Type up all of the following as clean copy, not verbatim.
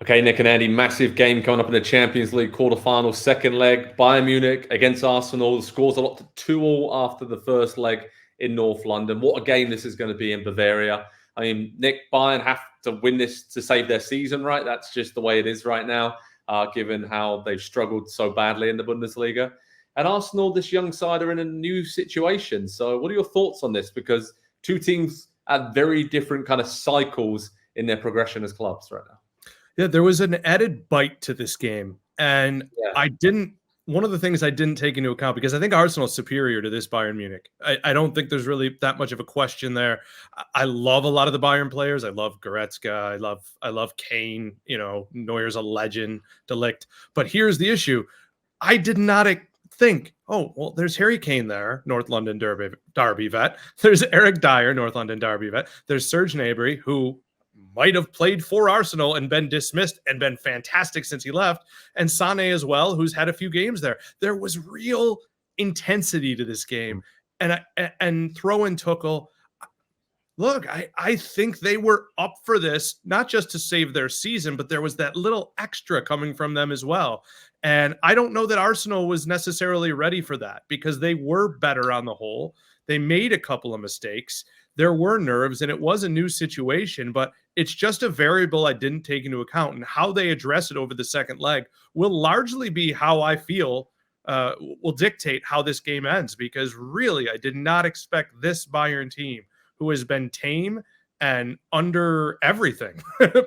Okay, Nick and Andy, massive game coming up in the Champions League quarterfinal, second leg. Bayern Munich against Arsenal. The score's a lot to 2-2 after the first leg in North London. What a game this is going to be in Bavaria. I mean, Nick, Bayern have to win this to save their season, right? That's just the way it is right now, given how they've struggled so badly in the Bundesliga. And Arsenal, this young side, are in a new situation. So what are your thoughts on this? Because two teams at very different kind of cycles in their progression as clubs right now. Yeah, there was an added bite to this game. And one of the things I didn't take into account, because I think Arsenal is superior to this Bayern Munich. I don't think there's really that much of a question there. I love a lot of the Bayern players. I love Goretzka. I love Kane. You know, Neuer's a legend, De Ligt. But here's the issue. I did not think, oh, well, there's Harry Kane there, North London Derby vet. There's Eric Dyer, North London Derby vet. There's Serge Gnabry, who might have played for Arsenal and been dismissed and been fantastic since he left, and Sané as well, who's had a few games there. There was real intensity to this game. And throw in Tuchel. Look, I think they were up for this, not just to save their season, but there was that little extra coming from them as well. And I don't know that Arsenal was necessarily ready for that, because they were better on the whole. They made a couple of mistakes. There were nerves, and it was a new situation, but it's just a variable I didn't take into account. And how they address it over the second leg will largely be how I feel, will dictate how this game ends, because really I did not expect this Bayern team, who has been tame and under everything,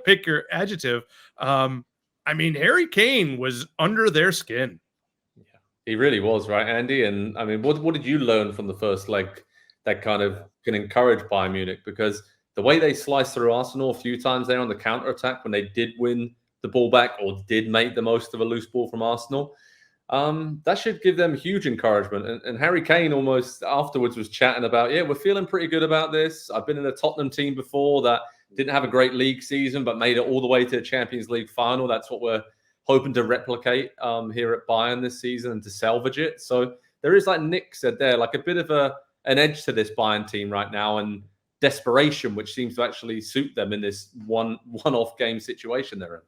pick your adjective. I mean, Harry Kane was under their skin. Yeah, he really was, right, Andy? And I mean, what did you learn from the first leg that kind of can encourage Bayern Munich? Because the way they sliced through Arsenal a few times there on the counter-attack when they did win the ball back or did make the most of a loose ball from Arsenal, that should give them huge encouragement. And Harry Kane almost afterwards was chatting about, we're feeling pretty good about this. I've been in a Tottenham team before that didn't have a great league season, but made it all the way to the Champions League final. That's what we're hoping to replicate here at Bayern this season and to salvage it. So there is, like Nick said there, like a bit of an edge to this Bayern team right now, and desperation, which seems to actually suit them in this one-off game situation they're in.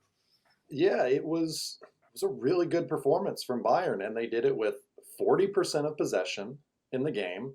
Yeah, it was a really good performance from Bayern, and they did it with 40% of possession in the game,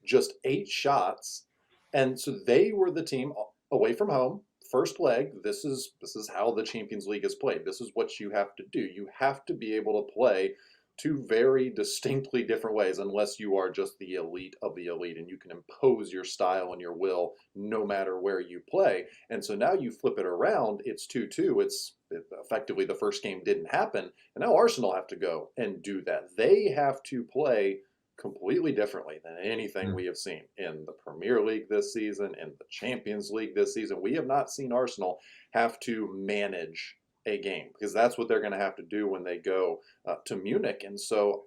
just 8 shots, and so they were the team away from home. First leg, this is how the Champions League is played. This is what you have to do. You have to be able to play two very distinctly different ways, unless you are just the elite of the elite and you can impose your style and your will no matter where you play. And so now you flip it around, it's 2-2. It's effectively the first game didn't happen, and now Arsenal have to go and do that. They have to play completely differently than anything we have seen in the Premier League this season, in the Champions League this season. We have not seen Arsenal have to manage a game, because that's what they're going to have to do when they go to Munich. And so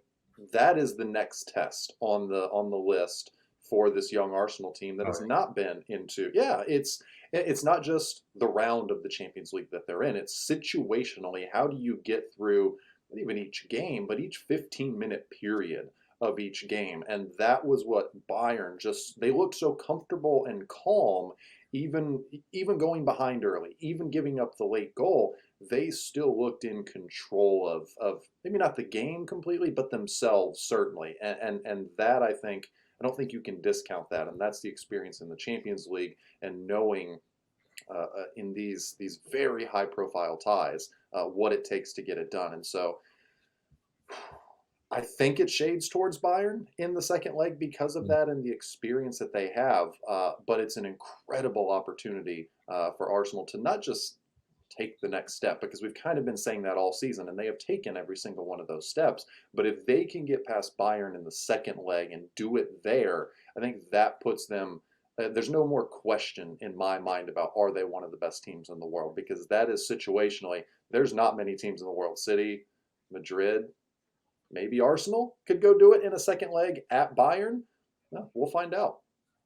that is the next test on the list for this young Arsenal team that has not been into. It's not just the round of the Champions League that they're in. It's situationally, how do you get through not even each game, but each 15-minute period of each game. And that was what Bayern they looked so comfortable and calm, even going behind early, even giving up the late goal. They still looked in control of maybe not the game completely, but themselves certainly. And that, I don't think you can discount that. And that's the experience in the Champions League, and knowing in these very high profile ties what it takes to get it done. And so I think it shades towards Bayern in the second leg because of that and the experience that they have. But it's an incredible opportunity for Arsenal to not just take the next step, because we've kind of been saying that all season, and they have taken every single one of those steps. But if they can get past Bayern in the second leg and do it there, I think that puts them, there's no more question in my mind about, are they one of the best teams in the world? Because that is situationally, there's not many teams in the world. City, Madrid, maybe Arsenal could go do it in a second leg at Bayern. No, we'll find out.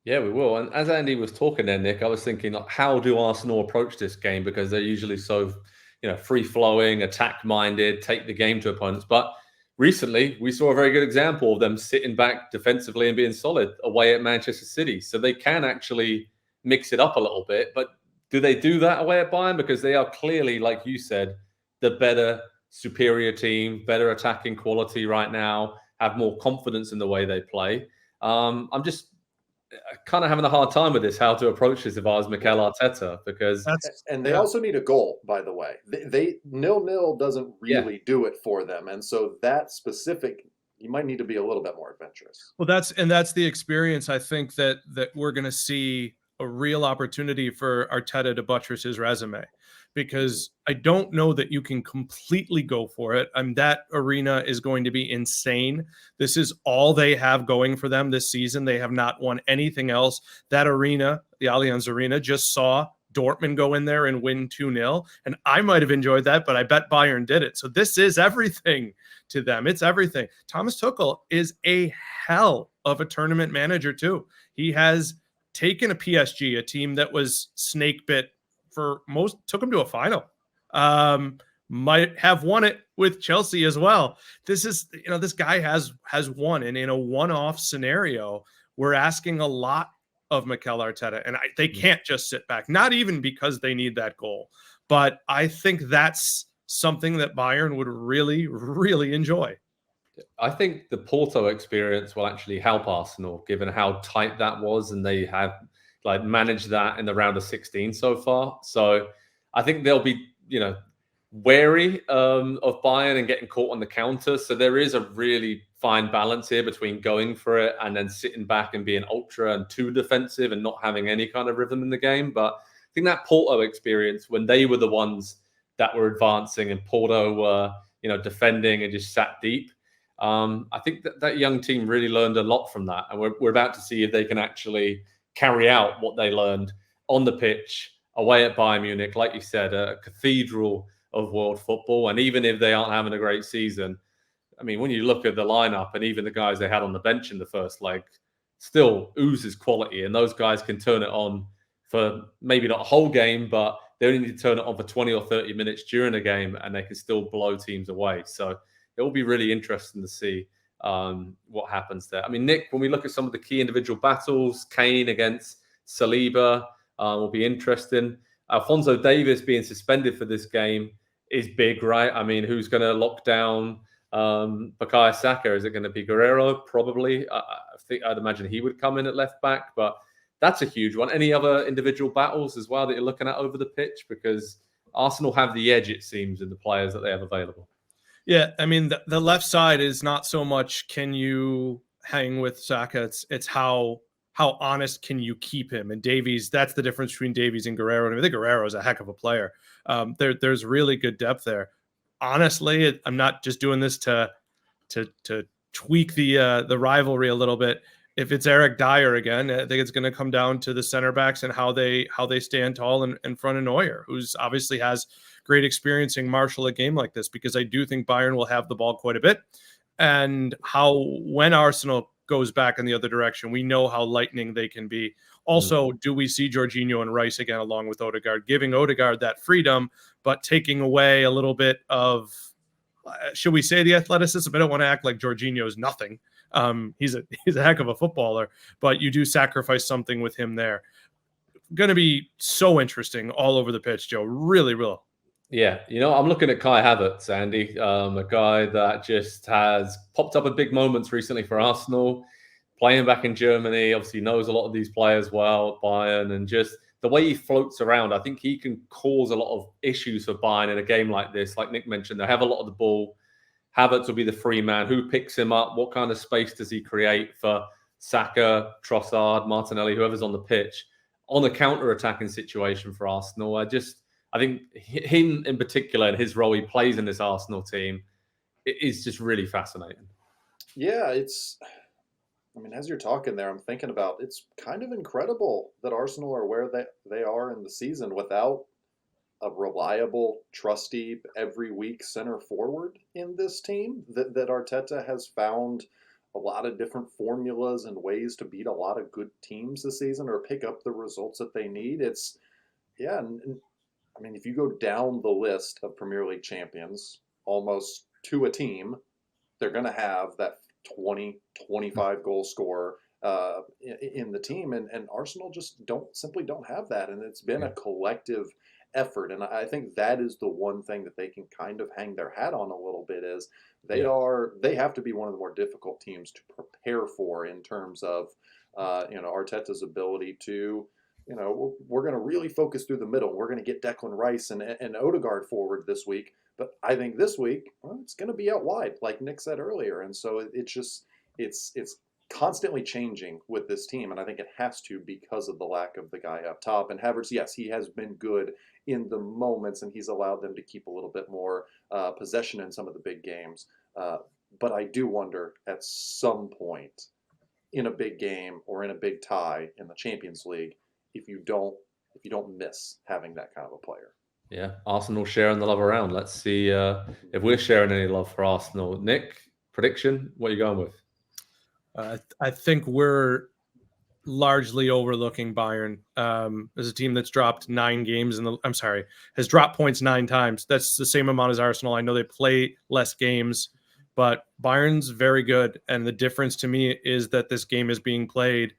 Yeah, we will. And as Andy was talking there, Nick, I was thinking, how do Arsenal approach this game? Because they're usually so, free-flowing, attack-minded, take the game to opponents. But recently, we saw a very good example of them sitting back defensively and being solid away at Manchester City. So they can actually mix it up a little bit. But do they do that away at Bayern? Because they are clearly, like you said, the better, superior team, better attacking quality right now, have more confidence in the way they play. I'm just kind of having a hard time with this, how to approach this if I was Mikel Arteta, because and they also need a goal, by the way. They 0-0 doesn't really do it for them, and so that specific, you might need to be a little bit more adventurous. Well, that's the experience. I think that we're going to see a real opportunity for Arteta to buttress his resume, because I don't know that you can completely go for it. That arena is going to be insane. This is all they have going for them this season. They have not won anything else. That arena, the Allianz Arena, just saw Dortmund go in there and win 2-0. And I might have enjoyed that, but I bet Bayern did it. So this is everything to them. It's everything. Thomas Tuchel is a hell of a tournament manager too. He has taken a PSG, a team that was snake bit for most, took them to a final. Might have won it with Chelsea as well. This is, this guy has won, and in a one-off scenario, we're asking a lot of Mikel Arteta, and they can't just sit back, not even because they need that goal. But I think that's something that Bayern would really, really enjoy. I think the Porto experience will actually help Arsenal, given how tight that was, and they have managed that in the round of 16 so far. So I think they'll be, wary of Bayern and getting caught on the counter. So there is a really fine balance here between going for it and then sitting back and being ultra and too defensive and not having any kind of rhythm in the game. But I think that Porto experience, when they were the ones that were advancing and Porto were, defending and just sat deep, I think that young team really learned a lot from that. And we're about to see if they can actually carry out what they learned on the pitch away at Bayern Munich. Like you said, a cathedral of world football. And even if they aren't having a great season, I mean, when you look at the lineup and even the guys they had on the bench in the first leg, still oozes quality. And those guys can turn it on for maybe not a whole game, but they only need to turn it on for 20 or 30 minutes during a game, and they can still blow teams away. So it will be really interesting to see what happens there. I mean, Nick, when we look at some of the key individual battles, Kane against Saliba will be interesting. Alphonso Davies being suspended for this game is big, right? I mean, who's going to lock down Bukayo Saka? Is it going to be Guerrero? Probably. I'd imagine he would come in at left back, but that's a huge one. Any other individual battles as well that you're looking at over the pitch? Because Arsenal have the edge, it seems, in the players that they have available. Yeah, I mean, the left side is not so much can you hang with Saka, it's how honest can you keep him. And Davies, that's the difference between Davies and Guerrero. And I think Guerrero is a heck of a player. There's really good depth there. Honestly, I'm not just doing this to tweak the rivalry a little bit. If it's Eric Dyer again, I think it's going to come down to the center backs and how they stand tall in front of Neuer, who's obviously has great experience in marshal a game like this, because I do think Bayern will have the ball quite a bit. And when Arsenal goes back in the other direction, we know how lightning they can be. Also, do we see Jorginho and Rice again along with Odegaard, giving Odegaard that freedom, but taking away a little bit of, should we say, the athleticism? I don't want to act like Jorginho is nothing. He's a heck of a footballer, but you do sacrifice something with him there. Going to be so interesting all over the pitch, Joe. Really, really. Yeah, I'm looking at Kai Havertz, Andy, a guy that just has popped up at big moments recently for Arsenal, playing back in Germany. Obviously knows a lot of these players well at Bayern, and just the way he floats around, I think he can cause a lot of issues for Bayern in a game like this. Like Nick mentioned, they have a lot of the ball. Havertz will be the free man. Who picks him up? What kind of space does he create for Saka, Trossard, Martinelli, whoever's on the pitch, on a counter-attacking situation for Arsenal? I think him in particular and his role he plays in this Arsenal team is just really fascinating. Yeah, as you're talking there, I'm thinking about, it's kind of incredible that Arsenal are where they are in the season without a reliable, trusty, every week center forward in this team. That Arteta has found a lot of different formulas and ways to beat a lot of good teams this season or pick up the results that they need. If you go down the list of Premier League champions, almost to a team, they're going to have that 20, 25 goal scorer in the team, and Arsenal just simply don't have that, and it's been a collective effort, and I think that is the one thing that they can kind of hang their hat on a little bit is they have to be one of the more difficult teams to prepare for in terms of Arteta's ability to, we're going to really focus through the middle. We're going to get Declan Rice and Odegaard forward this week. But I think this week, it's going to be out wide, like Nick said earlier. And so it's constantly changing with this team. And I think it has to because of the lack of the guy up top. And Havertz, yes, he has been good in the moments, and he's allowed them to keep a little bit more possession in some of the big games. But I do wonder at some point in a big game or in a big tie in the Champions League, if you don't miss having that kind of a player. Yeah, Arsenal sharing the love around. Let's see if we're sharing any love for Arsenal. Nick, prediction? What are you going with? I think we're largely overlooking Bayern as a team that's dropped 9 games has dropped points 9 times. That's the same amount as Arsenal. I know they play less games, but Bayern's very good. And the difference to me is that this game is being played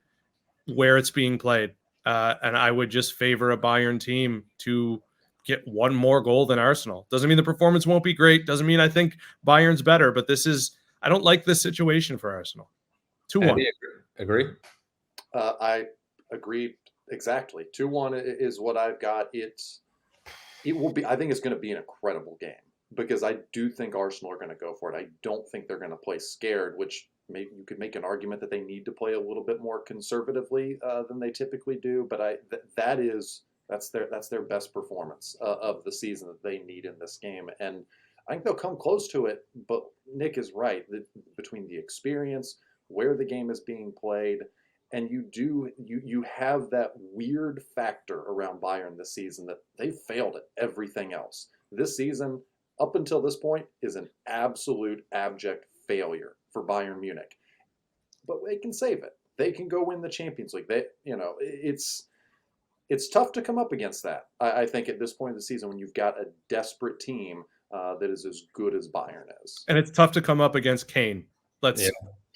where it's being played. And I would just favor a Bayern team to get one more goal than Arsenal. Doesn't mean the performance won't be great. Doesn't mean I think Bayern's better, but I don't like this situation for Arsenal. 2-1. Agree? I agree exactly. 2-1 is what I've got. It will be, I think it's going to be an incredible game because I do think Arsenal are going to go for it. I don't think they're going to play scared, which maybe you could make an argument that they need to play a little bit more conservatively than they typically do. But that's their best performance of the season that they need in this game. And I think they'll come close to it. But Nick is right. Between the experience, where the game is being played, and you have that weird factor around Bayern this season that they failed at everything else. This season, up until this point, is an absolute abject failure for Bayern Munich. But they can save it. They can go win the Champions League. It's tough to come up against that. I think at this point in the season when you've got a desperate team that is as good as Bayern is. And it's tough to come up against Kane.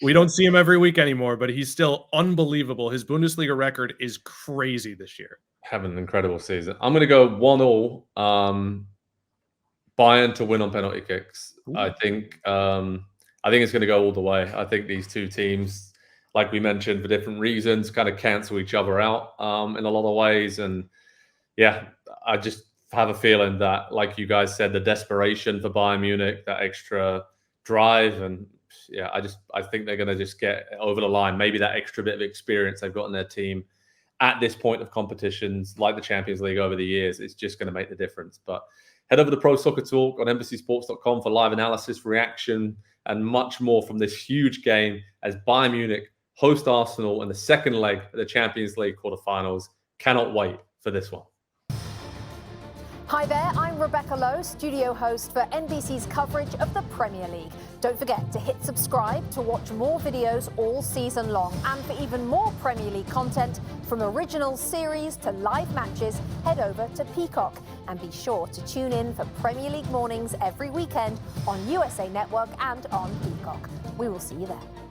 We don't see him every week anymore, but he's still unbelievable. His Bundesliga record is crazy this year. Having an incredible season. I'm going to go 1-1. Bayern to win on penalty kicks. Ooh. I think it's going to go all the way. I think these two teams, like we mentioned, for different reasons, kind of cancel each other out in a lot of ways. And yeah, I just have a feeling that, like you guys said, the desperation for Bayern Munich, that extra drive, and yeah, I think they're going to just get over the line. Maybe that extra bit of experience they've got in their team at this point of competitions, like the Champions League over the years, it's just going to make the difference. But head over to Pro Soccer Talk on NBCSports.com for live analysis, reaction, and much more from this huge game as Bayern Munich host Arsenal in the second leg of the Champions League quarterfinals. Cannot wait for this one. Hi there, I'm Rebecca Lowe, studio host for NBC's coverage of the Premier League. Don't forget to hit subscribe to watch more videos all season long. And for even more Premier League content, from original series to live matches, head over to Peacock. And be sure to tune in for Premier League mornings every weekend on USA Network and on Peacock. We will see you there.